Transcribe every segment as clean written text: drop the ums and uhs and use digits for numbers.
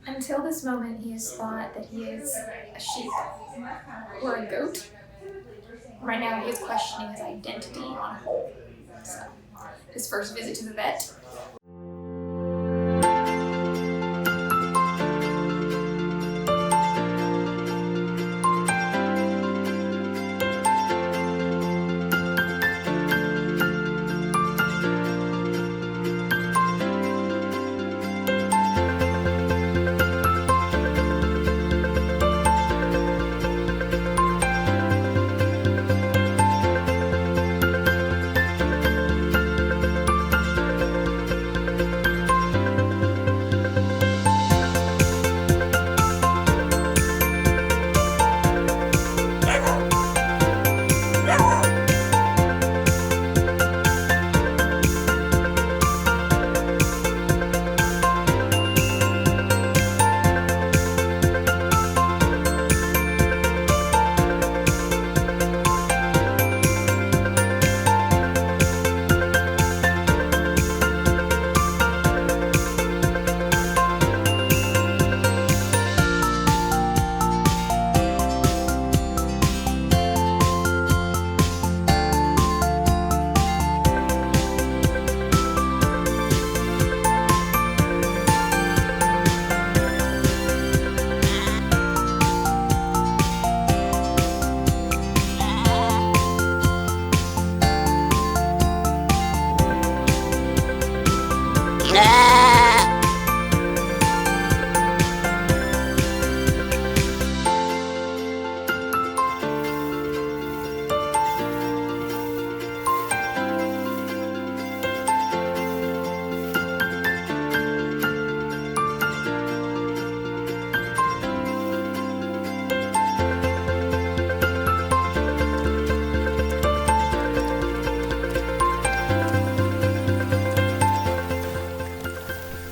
Until this moment, he has thought that he is a sheep or a goat. Right now, he is questioning his identity on a whole. So, his first visit to the vet.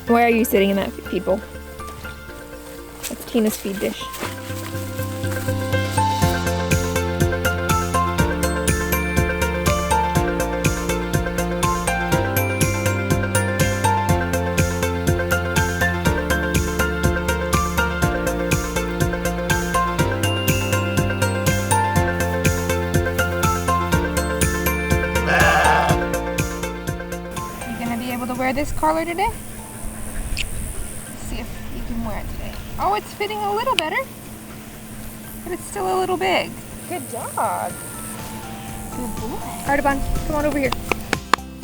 Why are you sitting in that feed bowl? That's Tina's feed dish. You gonna be able to wear this collar today? Wear it today. Oh, it's fitting a little better, but it's still a little big. Good dog. Good boy. Artaban, come on over here.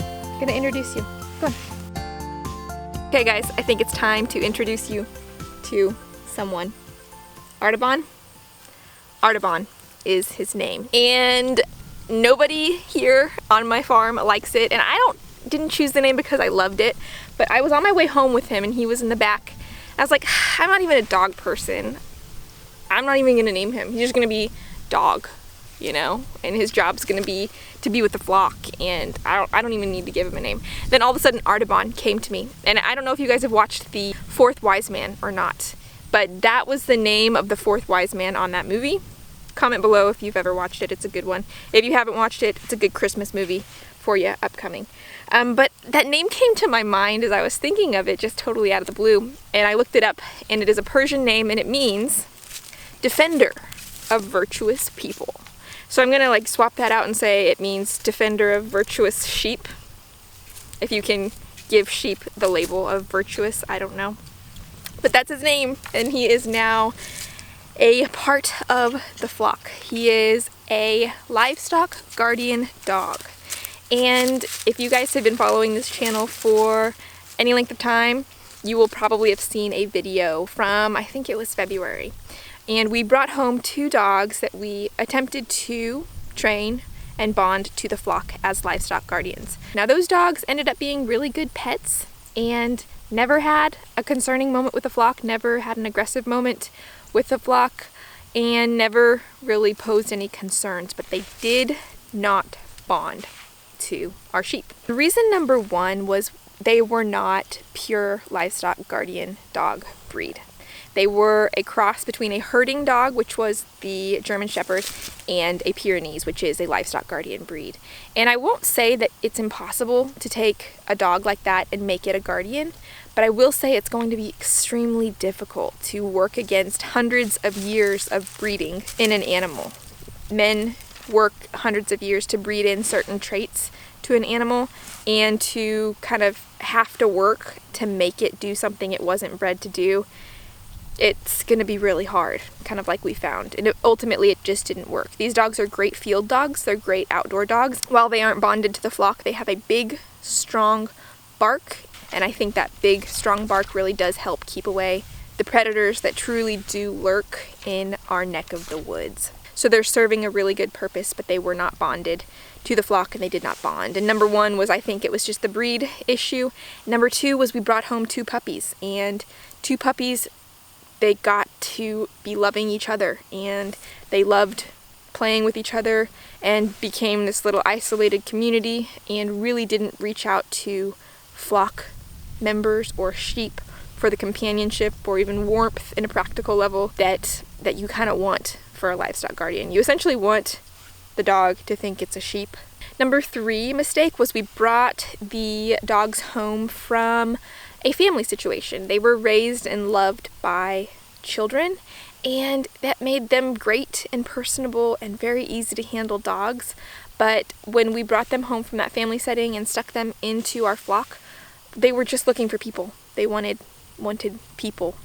I'm gonna introduce you. Come on. Okay guys, I think it's time to introduce you to someone. Artaban? Artaban is his name. And nobody here on my farm likes it, and I didn't choose the name because I loved it, but I was on my way home with him and he was in the back. I was like, I'm not even a dog person. I'm not even gonna name him. He's just gonna be Dog, you know? And his job's gonna be to be with the flock, and I don't even need to give him a name. Then all of a sudden, Artaban came to me. And I don't know if you guys have watched The Fourth Wise Man or not, but that was the name of the fourth wise man on that movie. Comment below if you've ever watched it. It's a good one. If you haven't watched it, it's a good Christmas movie for you upcoming. But that name came to my mind as I was thinking of it, just totally out of the blue. And I looked it up, and it is a Persian name, and it means defender of virtuous people. So I'm gonna like swap that out and say it means defender of virtuous sheep. If you can give sheep the label of virtuous, I don't know. But that's his name, and he is now a part of the flock. He is a Livestock Guardian Dog. And if you guys have been following this channel for any length of time, you will probably have seen a video from, I think it was February. And we brought home 2 dogs that we attempted to train and bond to the flock as livestock guardians. Now those dogs ended up being really good pets and never had a concerning moment with the flock, never had an aggressive moment with the flock, and never really posed any concerns, but they did not bond to our sheep. The reason number 1 was they were not pure Livestock Guardian Dog breed. They were a cross between a herding dog, which was the German Shepherd, and a Pyrenees, which is a Livestock Guardian breed. And I won't say that it's impossible to take a dog like that and make it a guardian, but I will say it's going to be extremely difficult to work against hundreds of years of breeding in an animal. Men work hundreds of years to breed in certain traits to an animal, and to kind of have to work to make it do something it wasn't bred to do, it's going to be really hard, kind of like we found. And ultimately it just didn't work. These dogs are great field dogs, they're great outdoor dogs. While they aren't bonded to the flock, they have a big, strong bark, and I think that big, strong bark really does help keep away the predators that truly do lurk in our neck of the woods. So they're serving a really good purpose, but they were not bonded to the flock, and they did not bond. And number one was, I think it was just the breed issue. Number two was we brought home 2 puppies, and 2 puppies, they got to be loving each other, and they loved playing with each other and became this little isolated community, and really didn't reach out to flock members or sheep for the companionship or even warmth in a practical level that you kind of want for a livestock guardian. You essentially want the dog to think it's a sheep. Number 3 mistake was we brought the dogs home from a family situation. They were raised and loved by children, and that made them great and personable and very easy to handle dogs. But when we brought them home from that family setting and stuck them into our flock, they were just looking for people. They wanted people,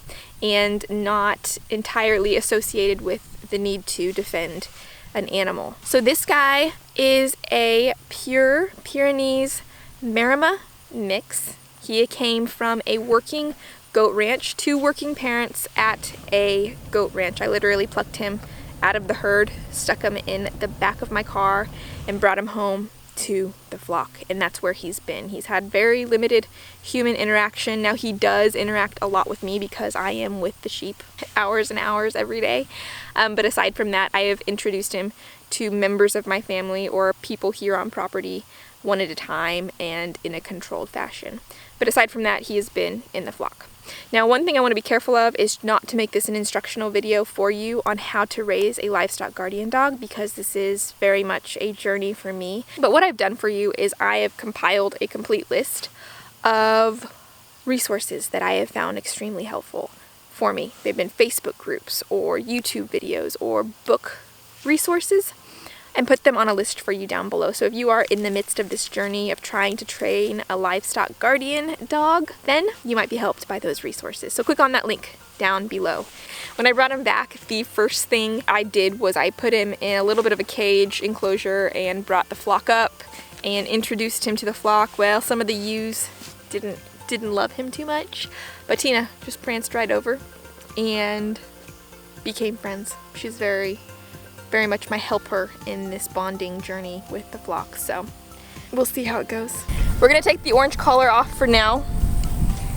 and not entirely associated with the need to defend an animal. So this guy is a pure Pyrenees Maremma mix. He came from a working goat ranch, 2 working parents at a goat ranch. I literally plucked him out of the herd, stuck him in the back of my car, and brought him home to the flock, and that's where he's been. He's had very limited human interaction. Now he does interact a lot with me because I am with the sheep hours and hours every day, but aside from that, I have introduced him to members of my family or people here on property one at a time and in a controlled fashion. But aside from that, he has been in the flock. Now, one thing I want to be careful of is not to make this an instructional video for you on how to raise a livestock guardian dog, because this is very much a journey for me. But what I've done for you is I have compiled a complete list of resources that I have found extremely helpful for me. They've been Facebook groups or YouTube videos or book resources, and put them on a list for you down below. So if you are in the midst of this journey of trying to train a livestock guardian dog, then you might be helped by those resources. So click on that link down below. When I brought him back, the first thing I did was I put him in a little bit of a cage enclosure and brought the flock up and introduced him to the flock. Well, some of the ewes didn't love him too much, but Tina just pranced right over and became friends. She's very much my helper in this bonding journey with the flock, so we'll see how it goes. We're gonna take the orange collar off for now.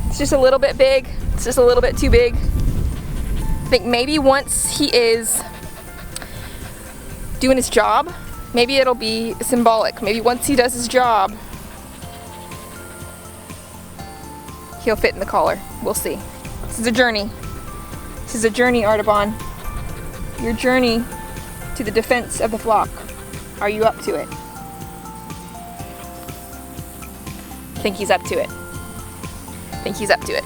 It's just a little bit big. It's just a little bit too big. I think maybe once he is doing his job, maybe it'll be symbolic. Maybe once he does his job, he'll fit in the collar. We'll see. This is a journey. This is a journey, Artaban. Your journey to the defense of the flock. Are you up to it? I think he's up to it. I think he's up to it.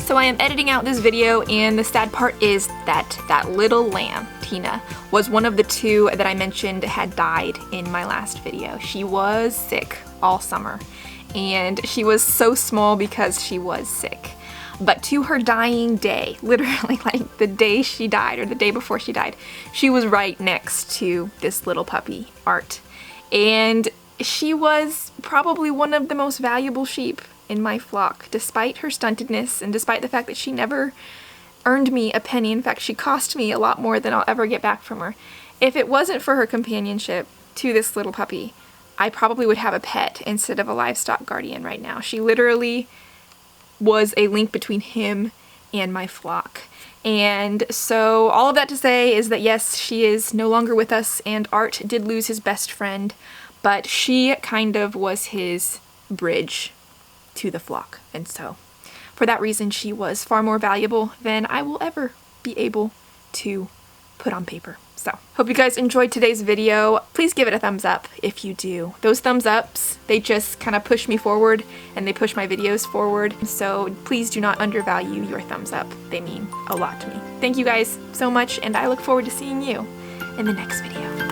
So I am editing out this video, and the sad part is that little lamb, Tina, was one of the 2 that I mentioned had died in my last video. She was sick all summer, and she was so small because she was sick. But to her dying day, literally like the day she died or the day before she died, she was right next to this little puppy, Art. And she was probably one of the most valuable sheep in my flock, despite her stuntedness and despite the fact that she never earned me a penny. In fact, she cost me a lot more than I'll ever get back from her. If it wasn't for her companionship to this little puppy, I probably would have a pet instead of a livestock guardian right now. She literally was a link between him and my flock. And so all of that to say is that yes, she is no longer with us, and Art did lose his best friend, but she kind of was his bridge to the flock. And so for that reason, she was far more valuable than I will ever be able to put on paper. So, hope you guys enjoyed today's video. Please give it a thumbs up if you do. Those thumbs ups, they just kind of push me forward and they push my videos forward. So please do not undervalue your thumbs up. They mean a lot to me. Thank you guys so much, and I look forward to seeing you in the next video.